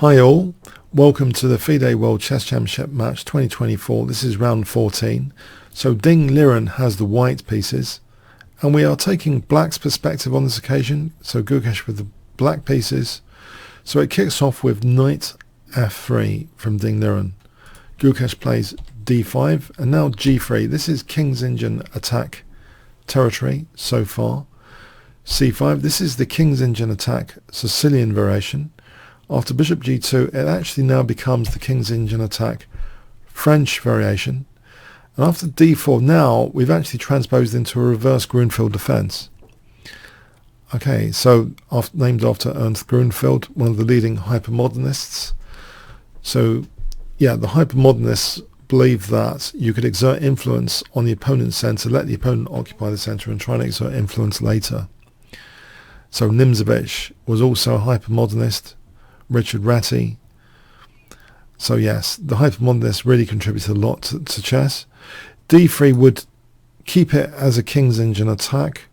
Hi all, welcome to the FIDE World Chess Championship match 2024. This is round 14. So Ding Liren has the white pieces and we are taking black's perspective on this occasion. So Gukesh with the black pieces. So it kicks off with knight f3 from Ding Liren. Gukesh plays d5 and now g3. This is King's Indian attack territory so far. c5, this is the King's Indian attack Sicilian variation. After bishop g2, it actually now becomes the King's Indian attack French variation. And after d4, now we've actually transposed into a reverse Grunfeld defense. Okay, so named after Ernst Grunfeld, one of the leading hypermodernists. So yeah, the hypermodernists believe that you could exert influence on the opponent's center, let the opponent occupy the center and try and exert influence later. So Nimzovich was also a hypermodernist. Richard Ratty. So yes, the hypermodernists really contributed a lot to chess. d3 would keep it as a King's Indian attack,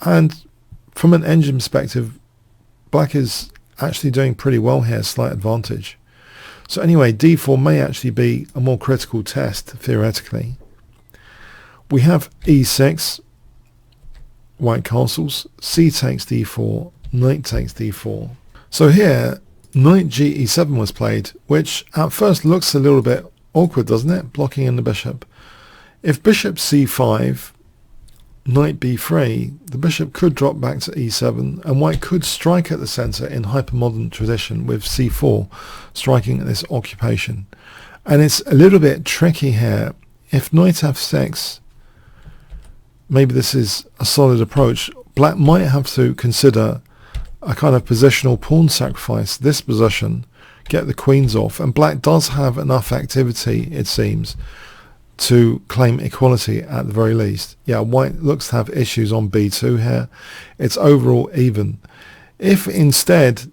and from an engine perspective, black is actually doing pretty well here, slight advantage. So anyway, d4 may actually be a more critical test theoretically. We have e6, white castles, c takes d4, knight takes d4. So here, knight ge7 was played, which at first looks a little bit awkward, doesn't it? Blocking in the bishop. If bishop c5, knight b3, the bishop could drop back to e7, and white could strike at the center in hypermodern tradition with c4, striking at this occupation. And it's a little bit tricky here. If knight f6, maybe this is a solid approach, black might have to consider a kind of positional pawn sacrifice, this position, get the queens off, and black does have enough activity, it seems, to claim equality at the very least. Yeah, white looks to have issues on b2 here. It's overall even. If instead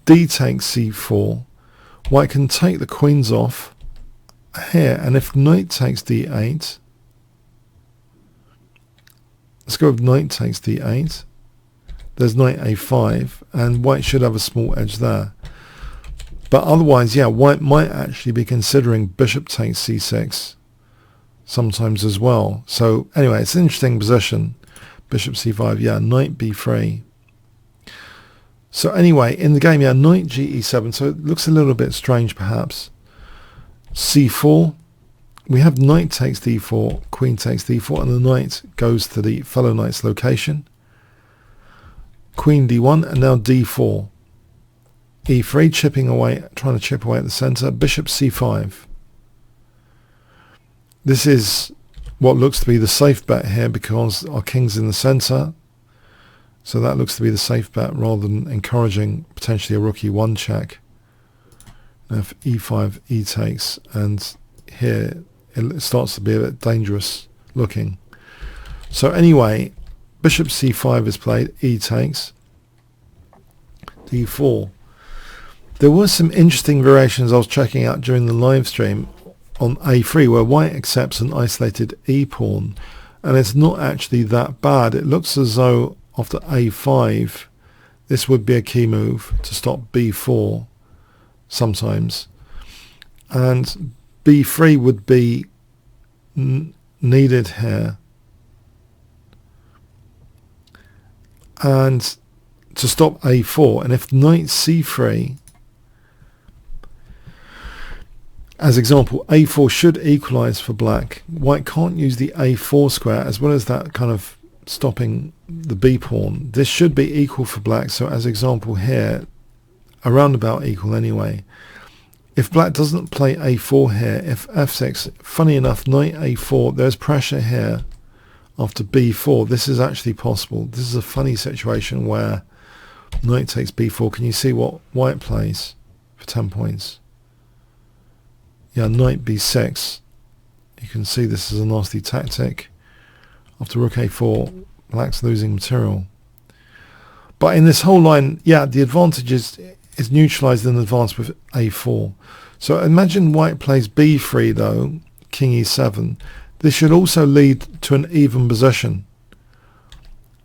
d takes c4, white can take the queens off here, and if knight takes d8, let's go with knight takes d8. There's knight a5, and white should have a small edge there. But otherwise, yeah, white might actually be considering bishop takes c6 sometimes as well. So anyway, it's an interesting position. Bishop c5, yeah, knight b3. So anyway, in the game, yeah, knight ge7, so it looks a little bit strange perhaps. c4, we have knight takes d4, queen takes d4, and the knight goes to the fellow knight's location. Queen d1 and now d4. e3, chipping away, trying to chip away at the center. Bishop c5. This is what looks to be the safe bet here because our king's in the center. So that looks to be the safe bet rather than encouraging potentially a rook e1 check. Now if e5, e takes, and here it starts to be a bit dangerous looking. So anyway, bishop c5 is played, e takes, d4. There were some interesting variations I was checking out during the live stream on a3 where white accepts an isolated e pawn, and it's not actually that bad. It looks as though after a5 this would be a key move to stop b4 sometimes, and b3 would be needed here, and to stop a4. And if knight c3, as example, a4 should equalize for black. White can't use the a4 square as well as that kind of stopping the b pawn. This should be equal for black, so as example here, around about equal anyway. If black doesn't play a4 here, if f6, funny enough, knight a4, there's pressure here after b4. This is actually possible. This is a funny situation where knight takes b4. Can you see what white plays for 10 points? Yeah, knight b6. You can see this is a nasty tactic. After rook a4, black's losing material. But in this whole line, yeah, the advantage is neutralized in advance with a4. So imagine white plays b3 though, king e7. This should also lead to an even position.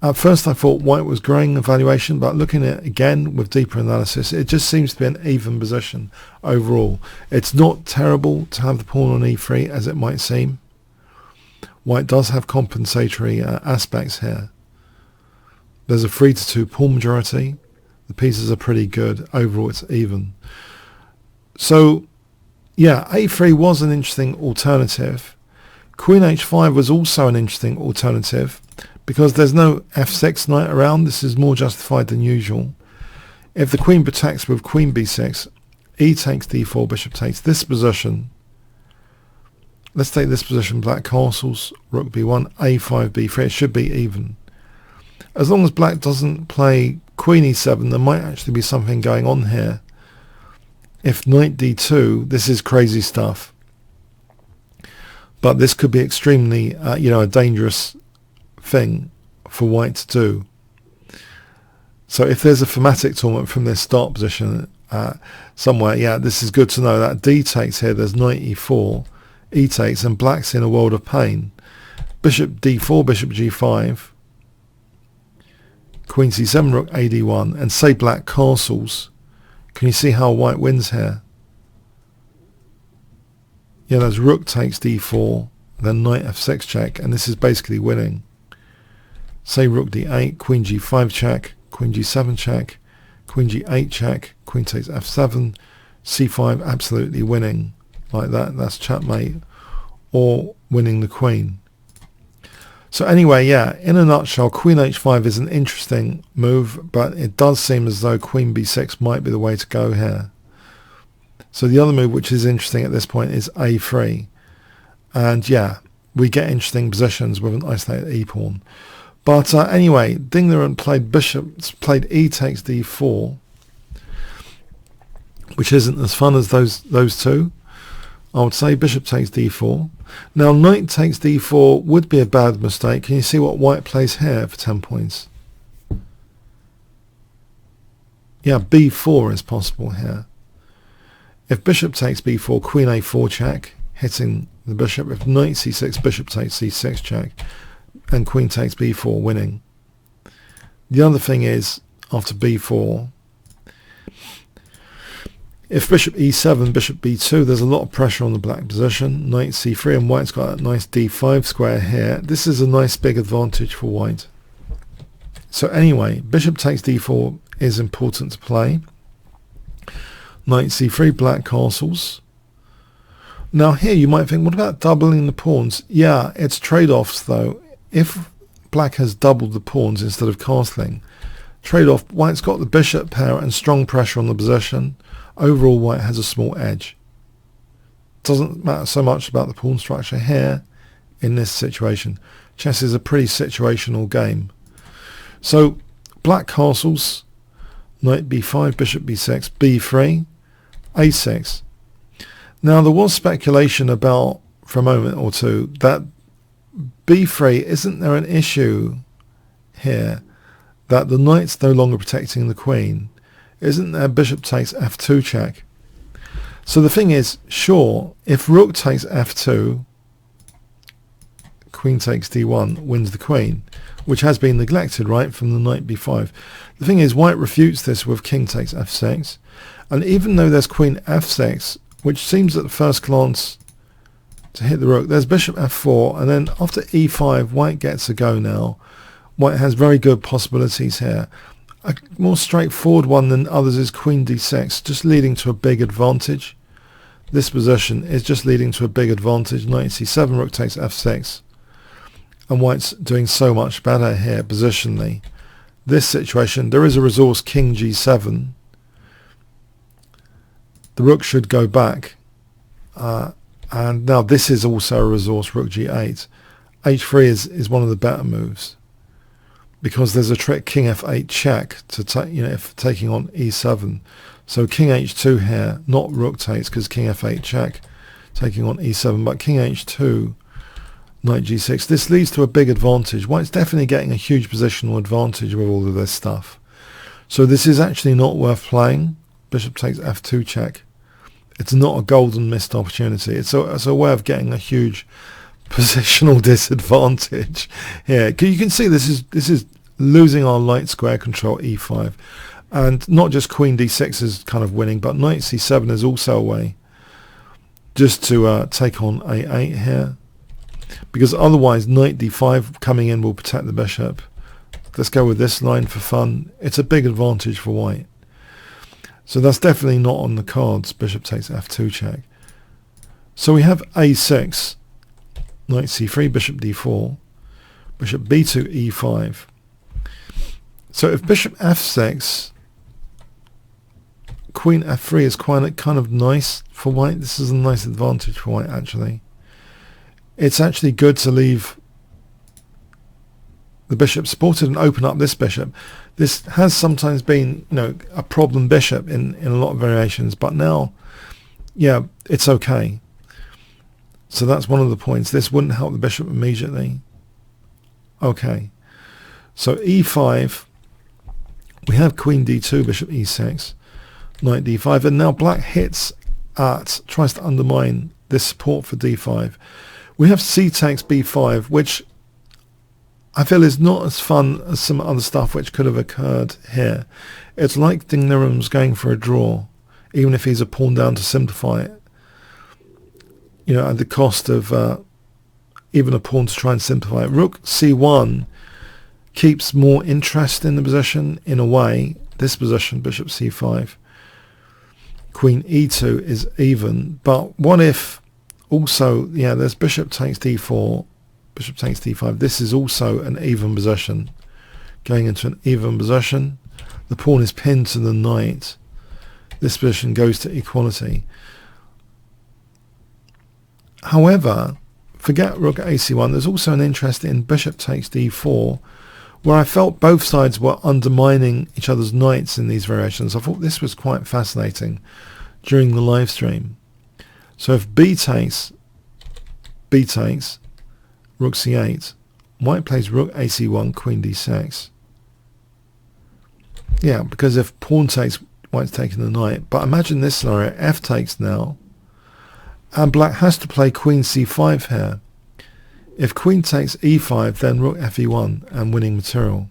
At first I thought white was growing in valuation, but looking at it again with deeper analysis, it just seems to be an even position overall. It's not terrible to have the pawn on e3 as it might seem. White does have compensatory aspects here. There's a 3-2 pawn majority. The pieces are pretty good. Overall it's even. So yeah, a3 was an interesting alternative. Queen h5 was also an interesting alternative because there's no f6 knight around. This is more justified than usual. If the queen protects with queen b6, e takes d4, bishop takes this position. Let's take this position, black castles, rook b1, a5, b3. It should be even. As long as black doesn't play queen e7, there might actually be something going on here. If knight d2, this is crazy stuff. But this could be extremely, a dangerous thing for white to do. So if there's a thematic tournament from this start position somewhere, yeah, this is good to know that d takes here. There's knight e4, e takes, and black's in a world of pain. Bishop d4, bishop g5, queen c7, rook ad1, and say black castles. Can you see how white wins here? Yeah, there's rook takes d4, then knight f6 check, and this is basically winning. Say rook d8, queen g5 check, queen g7 check, queen g8 check, queen takes f7, c5, absolutely winning like that. That's checkmate, or winning the queen. So anyway, yeah, in a nutshell, queen h5 is an interesting move, but it does seem as though queen b6 might be the way to go here. So the other move which is interesting at this point is a3. And yeah, we get interesting positions with an isolated e-pawn. But anyway, Ding Liren played e takes d4, which isn't as fun as those two. I would say bishop takes d4. Now knight takes d4 would be a bad mistake. Can you see what white plays here for 10 points? Yeah, b4 is possible here. If bishop takes b4, queen a4 check, hitting the bishop. If knight c6, bishop takes c6 check, and queen takes b4, winning. The other thing is, after b4, if bishop e7, bishop b2, there's a lot of pressure on the black position. Knight c3, and white's got that nice d5 square here. This is a nice big advantage for white. So anyway, bishop takes d4 is important to play. Knight c3, black castles. Now here you might think, what about doubling the pawns? Yeah, it's trade-offs though. If black has doubled the pawns instead of castling, trade-off, white's got the bishop pair and strong pressure on the position. Overall, white has a small edge. Doesn't matter so much about the pawn structure here in this situation. Chess is a pretty situational game. So black castles, knight b5, bishop b6, b3, a6. Now there was speculation about, for a moment or two, that b3, isn't there an issue here that the knight's no longer protecting the queen? Isn't there bishop takes f2 check? So the thing is, sure, if rook takes f2, queen takes d1, wins the queen, which has been neglected, right, from the knight b5. The thing is, white refutes this with king takes f6, and even though there's queen f6, which seems at the first glance to hit the rook, there's bishop f4, and then after e5, white gets a go now. White has very good possibilities here. A more straightforward one than others is queen d6, just leading to a big advantage. This position is just leading to a big advantage. Knight c7, rook takes f6. And white's doing so much better here positionally. This situation, there is a resource king g7. The rook should go back. And now this is also a resource, rook g8. h3 is one of the better moves, because there's a trick king f8 check to take, if taking on e7. So king h2 here, not rook takes because king f8 check, taking on e7, but king h2, knight g6. This leads to a big advantage. White's definitely getting a huge positional advantage with all of this stuff. So this is actually not worth playing. Bishop takes f2 check. It's not a golden missed opportunity. It's a way of getting a huge positional disadvantage here. You can see this is losing our light square control e5. And not just queen d6 is kind of winning, but knight c7 is also a way just to take on a8 here. Because otherwise knight d5 coming in will protect the bishop. Let's go with this line for fun. It's a big advantage for white. So that's definitely not on the cards. Bishop takes f2 check. So we have a6, knight c3, bishop d4, bishop b2, e5. So if bishop f6, queen f3 is kind of nice for white. This is a nice advantage for white, actually. It's actually good to leave the bishop supported and open up this bishop. This has sometimes been, a problem bishop in a lot of variations, but now, yeah, it's okay. So that's one of the points. This wouldn't help the bishop immediately. Okay. So e5, we have queen d2, bishop e6, knight d5, and now black tries to undermine this support for d5. We have c takes b5, which I feel is not as fun as some other stuff which could have occurred here. It's like Ding Liren's going for a draw, even if he's a pawn down to simplify it. At the cost of even a pawn to try and simplify it. Rook c1 keeps more interest in the position in a way. This position, bishop c5. Queen e2 is even, but what if also, there's bishop takes d4, bishop takes d5. This is also an even position. Going into an even position, the pawn is pinned to the knight. This position goes to equality. However, forget rook ac1. There's also an interest in bishop takes d4, where I felt both sides were undermining each other's knights in these variations. I thought this was quite fascinating during the live stream. So if b takes, rook c8, white plays rook ac1, queen d6. Yeah, because if pawn takes, white's taking the knight. But imagine this scenario, f takes now, and black has to play queen c5 here. If queen takes e5, then rook fe1 and winning material.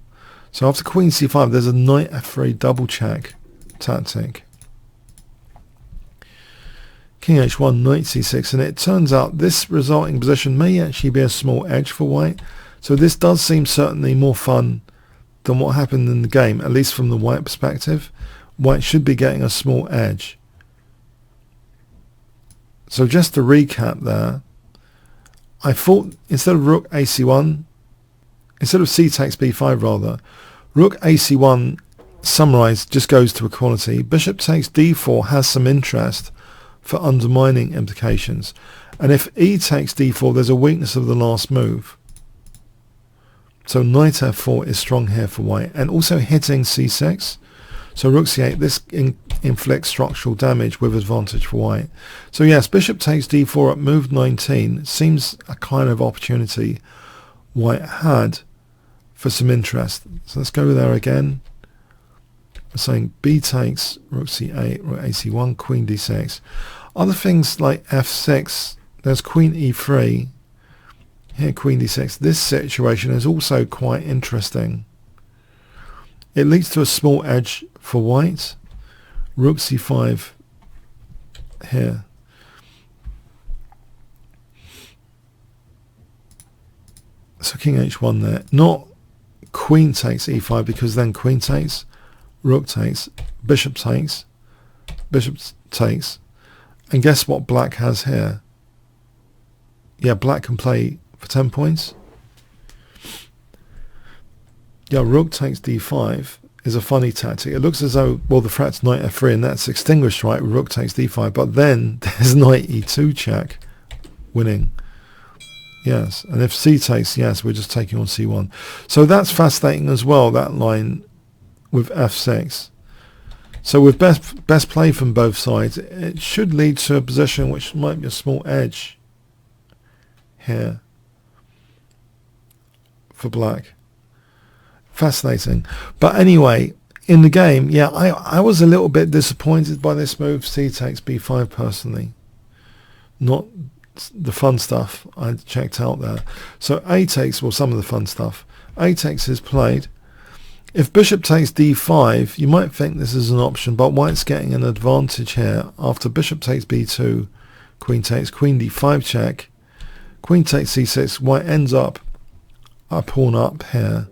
So after queen c5, there's a knight f3 double check tactic. King h1, knight c6, and it turns out this resulting position may actually be a small edge for white. So this does seem certainly more fun than what happened in the game, at least from the white perspective. White should be getting a small edge. So just to recap there, I thought instead of rook ac1, instead of c takes b5 rather, rook ac1 summarized just goes to equality. Bishop takes d4 has some interest for undermining implications. And if e takes d4, there's a weakness of the last move. So knight f4 is strong here for white. And also hitting c6. So rook c8, this inflicts structural damage with advantage for white. So yes, bishop takes d4 at move 19 seems a kind of opportunity white had for some interest. So let's go there again. We're saying b takes, rook c8, rook ac1, queen d6. Other things like f6, there's queen e3, here queen d6. This situation is also quite interesting. It leads to a small edge for white. Rook c5 here. So king h1 there. Not queen takes e5 because then queen takes, rook takes, bishop takes, and guess what black has here? Yeah, black can play for 10 points. Yeah, rook takes d5 is a funny tactic. It looks as though, well, the threat's knight f3 and that's extinguished, right? Rook takes d5, but then there's knight e2 check, winning. Yes, and if c takes, yes, we're just taking on c1. So that's fascinating as well, that line with f6. So with best play from both sides, it should lead to a position which might be a small edge here for black. Fascinating. But anyway, in the game, yeah, I was a little bit disappointed by this move, c takes b5 personally. Not the fun stuff I checked out there. So a takes, well, some of the fun stuff. A takes is played. If bishop takes d5, you might think this is an option, but white's getting an advantage here. After bishop takes b2, queen takes, queen d5 check, queen takes c6, white ends up a pawn up here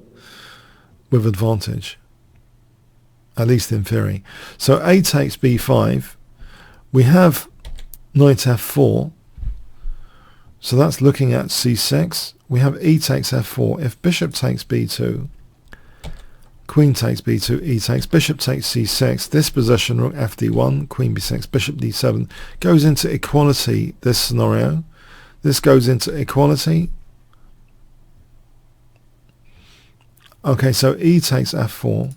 with advantage, at least in theory. So a takes b5, we have knight f4, so that's looking at c6. We have e takes f4. If bishop takes b2, queen takes b2, e takes, bishop takes c6, this position, rook fd1, queen b6, bishop d7, goes into equality, this scenario. This goes into equality. Okay, so e takes f4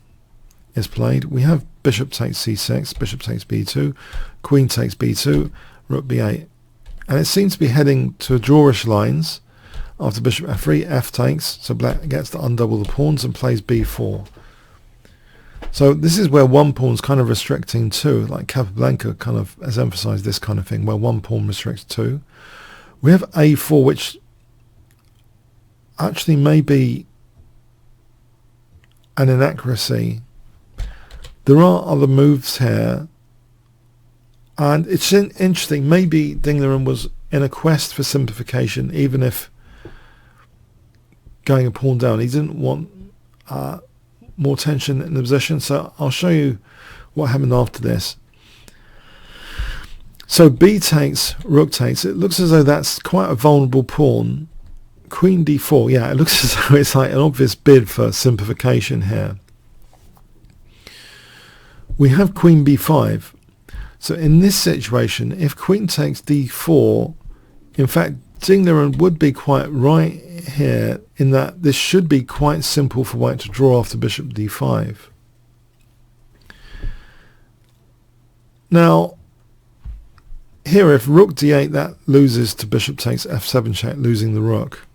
is played. We have bishop takes c6, bishop takes b2, queen takes b2, rook b8. And it seems to be heading to drawish lines after bishop f3, f takes, so black gets to undouble the pawns and plays b4. So this is where one pawn's kind of restricting two, like Capablanca kind of has emphasized this kind of thing, where one pawn restricts two. We have a4, which actually may be an inaccuracy. There are other moves here, and it's interesting. Maybe Ding Liren was in a quest for simplification, even if going a pawn down. He didn't want more tension in the position. So I'll show you what happened after this. So b takes, rook takes. It looks as though that's quite a vulnerable pawn. Queen d4. Yeah, it looks as though it's like an obvious bid for simplification here. We have queen b5. So in this situation, if queen takes d4, in fact, Ding Liren would be quite right here in that this should be quite simple for white to draw after bishop d5. Now, here if rook d8, that loses to bishop takes f7 check, losing the rook.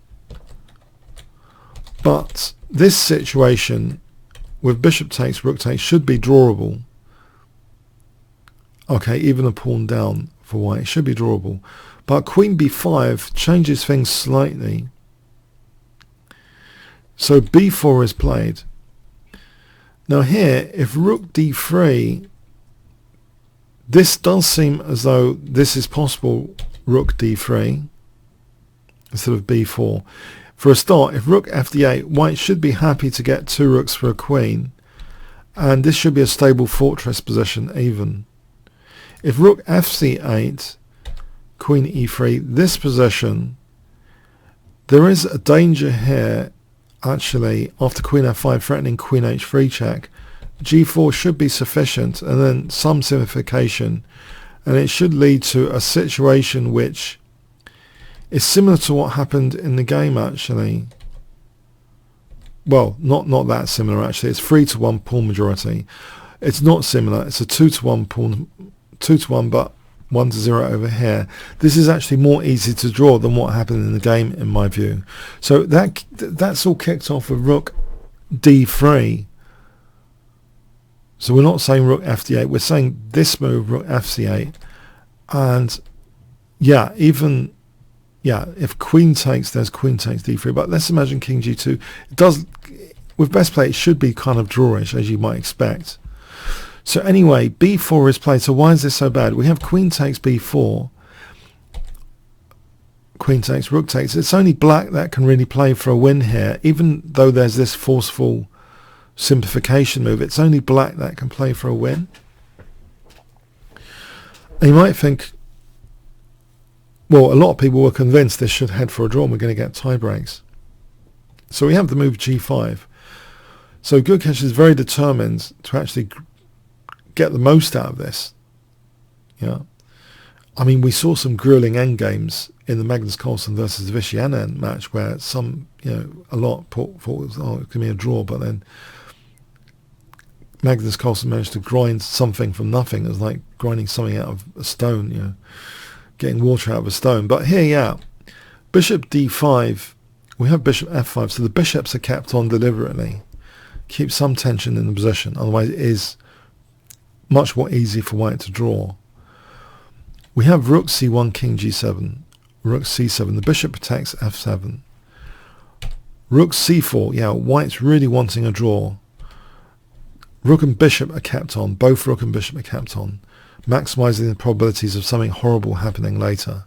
But this situation with bishop takes, rook takes should be drawable. Okay, even a pawn down for white should be drawable. But queen b5 changes things slightly. So b4 is played. Now here, if rook d3, this does seem as though this is possible, rook d3 instead of b4. For a start, if rook fd8, white should be happy to get two rooks for a queen, and this should be a stable fortress position even. If rook fc8, queen e3, this position, there is a danger here actually after queen f5 threatening queen h3 check. g4 should be sufficient, and then some simplification, and it should lead to a situation which is similar to what happened in the game actually. Well, not that similar actually. It's 3-1 pawn majority. It's not similar. It's a 2-1 pawn, 2-1, but 1-0 over here. This is actually more easy to draw than what happened in the game, in my view. So that's all kicked off with rook d3. So we're not saying rook fd8. We're saying this move, rook fc8, and yeah, even if queen takes, there's queen takes d3. But let's imagine king g2. It does, with best play, it should be kind of drawish, as you might expect. So anyway, b4 is played. So why is this so bad? We have queen takes b4, queen takes, rook takes. It's only black that can really play for a win here, even though there's this forceful simplification move. It's only black that can play for a win. And you might think, well, a lot of people were convinced this should head for a draw and we're going to get tie breaks. So we have the move g5. So Gukesh is very determined to actually get the most out of this. Yeah, I mean, we saw some grueling endgames in the Magnus Carlsen versus Vicianen match where some, a lot thought it was going to be a draw, but then Magnus Carlsen managed to grind something from nothing. It was like grinding something out of a stone, getting water out of a stone. But here, bishop d5, we have bishop f5, so the bishops are kept on deliberately. Keep some tension in the position, otherwise it is much more easy for white to draw. We have rook c1, king g7, rook c7, the bishop protects f7. Rook c4, white's really wanting a draw. rook and bishop are kept on. Both rook and bishop are kept on, maximizing the probabilities of something horrible happening later.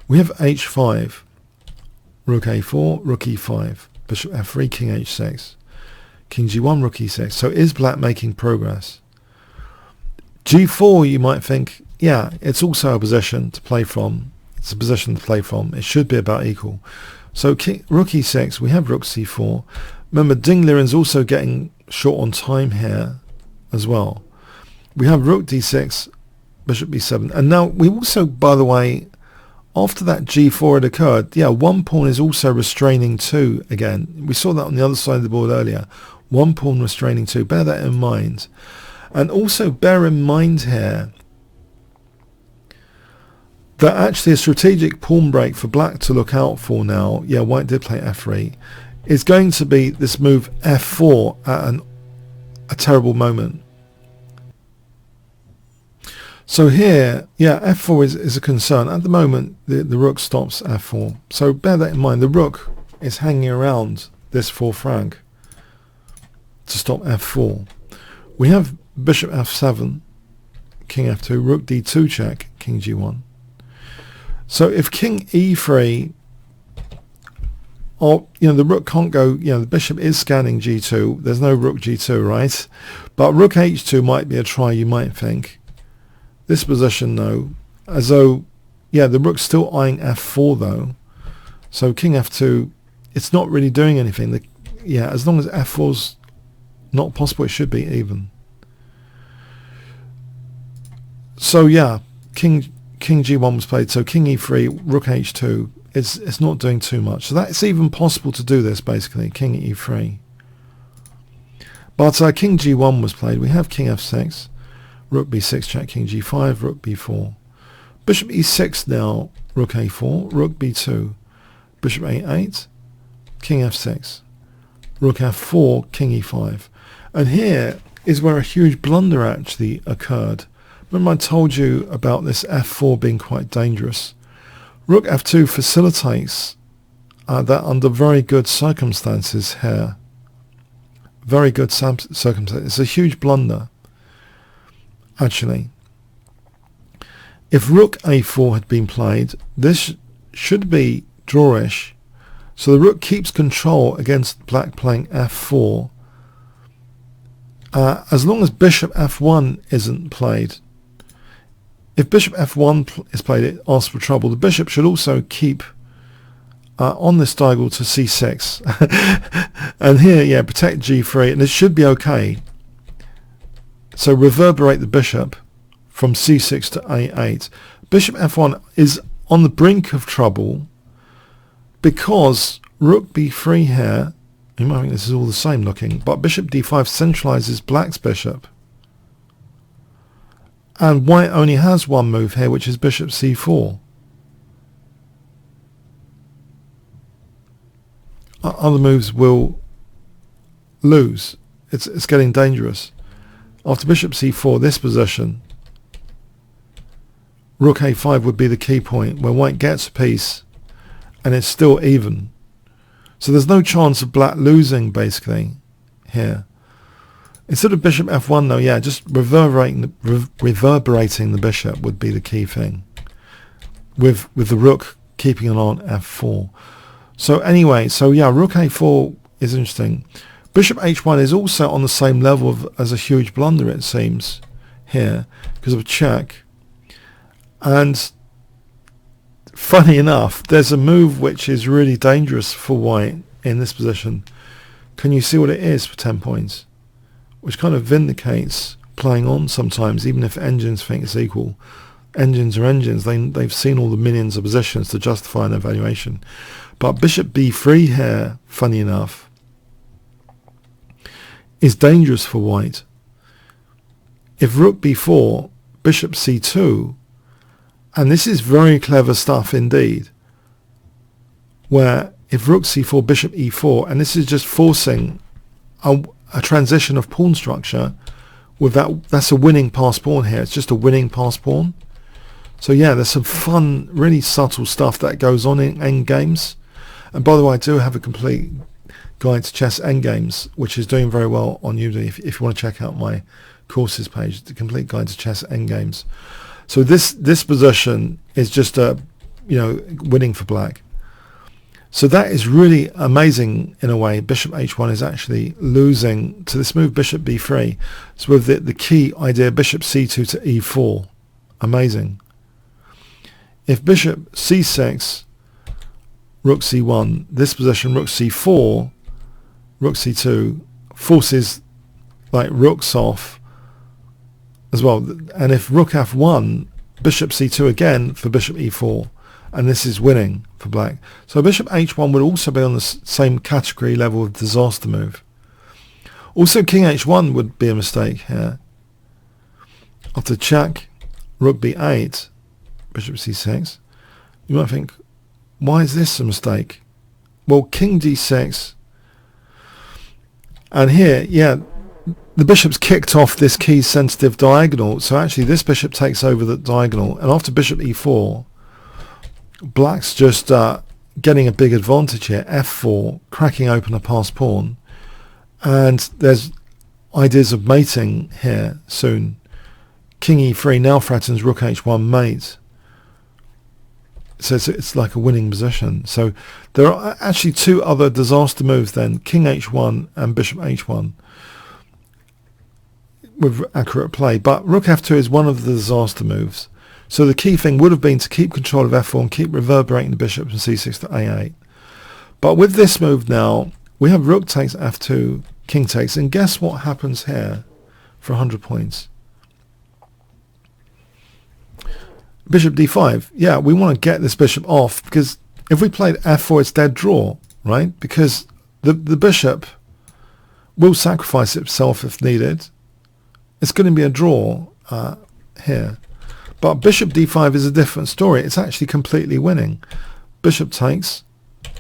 We have h5, rook a4, rook e5, bishop f3, king h6, king g1, rook e6. So is black making progress? g4, you might think, yeah, it's also a position to play from. It's a position to play from. It should be about equal. So rook e6, we have rook c4. Remember, Ding Liren's also getting short on time here as well. We have rook d6, bishop b7. And now we also, by the way, after that g4 had occurred, yeah, one pawn is also restraining two again. We saw that on the other side of the board earlier. One pawn restraining two. Bear that in mind. And also bear in mind here that actually a strategic pawn break for black to look out for now, yeah, white did play f3, is going to be this move f4 at a terrible moment. So here, yeah, f4 is a concern. At the moment, the rook stops f4. So bear that in mind. The rook is hanging around this fourth rank to stop f4. We have bishop f7, king f2, rook d2 check, king g1. So if king e3, or the rook can't go, the bishop is scanning g2. There's no rook g2, right? But rook h2 might be a try, you might think. This position, though, as though, yeah, the rook's still eyeing f4, though. So king f2, it's not really doing anything. Yeah, as long as f4's not possible, it should be even. So yeah, king g1 was played. So king e3, rook h2. It's not doing too much. So that's even possible to do this, basically, king e3. But king g1 was played. We have king f6. Rook b6 check, king g5, rook b4. Bishop e6 now, rook a4, rook b2, bishop a8, king f6, rook f4, king e5. And here is where a huge blunder actually occurred. Remember I told you about this f4 being quite dangerous. Rook f2 facilitates that under very good circumstances here. Very good circumstances. It's a huge blunder. Actually, if rook a4 had been played, this should be drawish. So the rook keeps control against black playing f4. As long as bishop f1 isn't played. If bishop f1 is played, it asks for trouble. The bishop should also keep on this diagonal to c6. And here, yeah, protect g3, and it should be okay. So reverberate the bishop from c6 to a8. Bishop f1 is on the brink of trouble because rook b3 here, you might think this is all the same looking, but bishop d5 centralizes black's bishop. And white only has one move here, which is bishop c4. Other moves will lose. It's getting dangerous. After bishop c4, this position, rook a5 would be the key point where white gets a piece and it's still even. So there's no chance of black losing, basically, here. Instead of bishop f1, though, yeah, just reverberating the bishop would be the key thing, with the rook keeping it on f4. So anyway, so yeah, rook a4 is interesting. Bishop h1 is also on the same level as a huge blunder, it seems, here, because of a check. And funny enough, there's a move which is really dangerous for white in this position. Can you see what it is for 10 points? Which kind of vindicates playing on sometimes, even if engines think it's equal. Engines are engines. They've seen all the millions of positions to justify an evaluation. But bishop b3 here, funny enough, is dangerous for white. If rook b4, bishop c2, and this is very clever stuff indeed, where if rook c4, bishop e4, and this is just forcing a transition of pawn structure with that's a winning pass pawn here. It's just a winning pass pawn. So yeah, there's some fun, really subtle stuff that goes on in endgames. And by the way, I do have a complete guide to chess endgames, which is doing very well on Udemy. If you want to check out my courses page, the complete guide to chess endgames. So this position is just winning for black. So that is really amazing in a way. Bishop h1 is actually losing to this move, bishop b3. So with the key idea, bishop c2 to e4. Amazing. If bishop c6, rook c1, this position, rook c4, rook c2, forces like rooks off as well. And if rook f1, bishop c2 again for bishop e4. And this is winning for black. So bishop h1 would also be on the same category level of disaster move. Also king h1 would be a mistake here. After check, rook b8, bishop c6. You might think, why is this a mistake? Well, king d6. And here, yeah, the bishop's kicked off this key sensitive diagonal. So actually this bishop takes over the diagonal. And after bishop e4, black's just getting a big advantage here. f4, cracking open a passed pawn. And there's ideas of mating here soon. King e3 now threatens rook h1 mate. So it's like a winning position. So there are actually two other disaster moves then. King h1 and bishop h1 with accurate play. But rook f2 is one of the disaster moves. So the key thing would have been to keep control of f4 and keep reverberating the bishop from c6 to a8. But with this move now, we have rook takes f2, king takes, and guess what happens here for 100 points? Bishop d5. Yeah, we want to get this bishop off, because if we played f4, it's dead draw, right? Because the bishop will sacrifice itself if needed. It's going to be a draw here. But bishop d5 is a different story. It's actually completely winning. Bishop takes.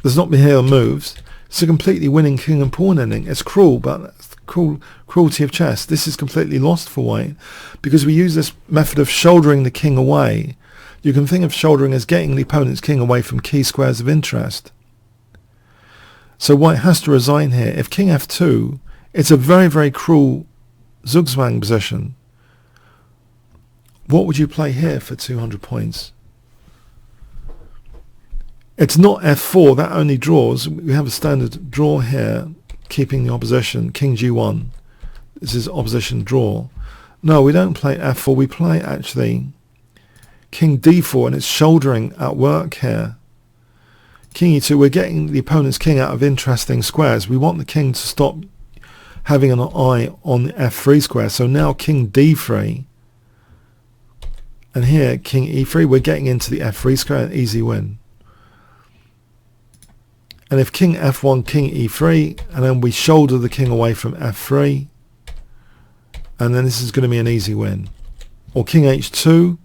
There's not behavioral moves. It's a completely winning king and pawn ending. It's cruel, but that's cruelty of chess. This is completely lost for white because we use this method of shouldering the king away. You can think of shouldering as getting the opponent's king away from key squares of interest. So white has to resign here. If king f2, it's a very, very cruel zugzwang position. What would you play here for 200 points? It's not f4, that only draws. We have a standard draw here, keeping the opposition, king g1. This is opposition draw. No, we don't play f4, we play actually king d4, and it's shouldering at work here. King e2, we're getting the opponent's king out of interesting squares. We want the king to stop having an eye on the f3 square. So now king d3. And here, king e3, we're getting into the f3 square, an easy win. And if king f1, king e3, and then we shoulder the king away from f3, and then this is going to be an easy win. Or king h2,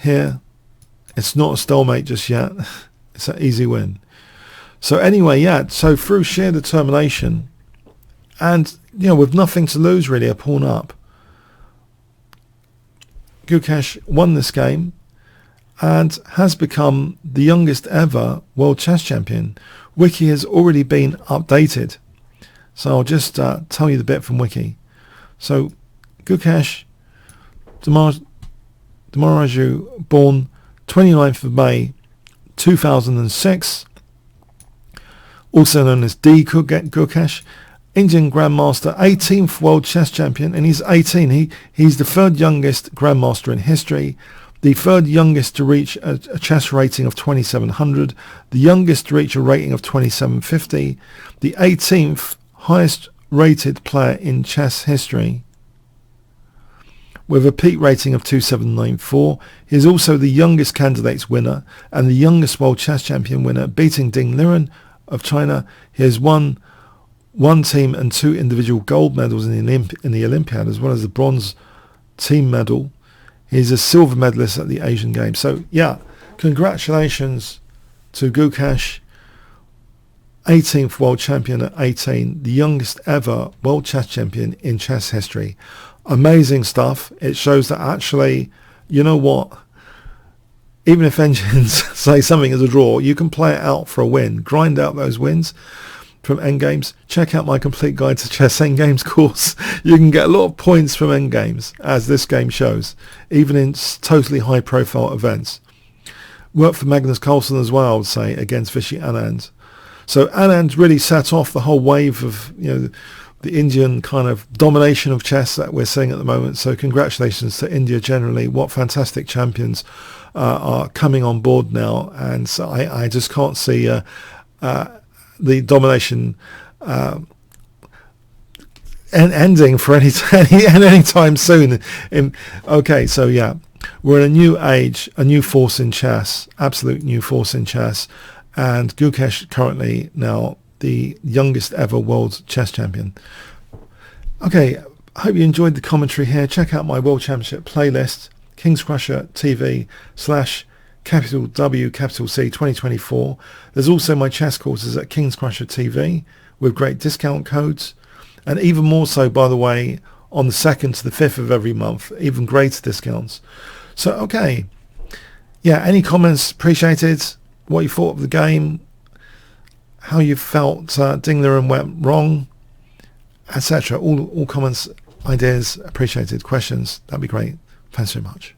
here, it's not a stalemate just yet, it's an easy win. So anyway, yeah, so through sheer determination, and with nothing to lose really, a pawn up, Gukesh won this game and has become the youngest ever world chess champion. Wiki has already been updated, so I'll just tell you the bit from Wiki. So Gukesh Dommaraju, born 29th of May 2006, also known as D. Gukesh, Indian Grandmaster, 18th World Chess Champion, and he's 18. He's the third youngest Grandmaster in history, the third youngest to reach a chess rating of 2700, the youngest to reach a rating of 2750, the 18th highest rated player in chess history, with a peak rating of 2794. He is also the youngest candidates winner and the youngest World Chess Champion winner, beating Ding Liren of China. He has won one team and two individual gold medals in the Olympiad, as well as the bronze team medal. He's a silver medalist at the Asian Games. So yeah, congratulations to Gukesh, 18th world champion at 18, the youngest ever world chess champion in chess history. Amazing stuff. It shows that actually, you know what, even if engines say something is a draw, you can play it out for a win, grind out those wins from endgames. Check out my complete guide to chess endgames course. You can get a lot of points from endgames, as this game shows, even in totally high profile events. Worked for Magnus Carlsen as well, I would say, against Vishy Anand. So Anand really set off the whole wave of, the Indian kind of domination of chess that we're seeing at the moment. So congratulations to India generally. What fantastic champions are coming on board now. And so I just can't see the domination ending for any time soon. Okay, so yeah, we're in a new age, a new force in chess, absolute new force in chess, and Gukesh currently now the youngest ever world chess champion. Okay, I hope you enjoyed the commentary here. Check out my World Championship playlist, Kingscrusher TV /W C 2024. There's also my chess courses at Kingscrusher TV with great discount codes, and even more so, by the way, on the 2nd to the 5th of every month, even greater discounts. So okay, yeah, any comments appreciated, what you thought of the game, how you felt Ding Liren went wrong, etc. All comments, ideas appreciated, questions, that'd be great. Thanks so much.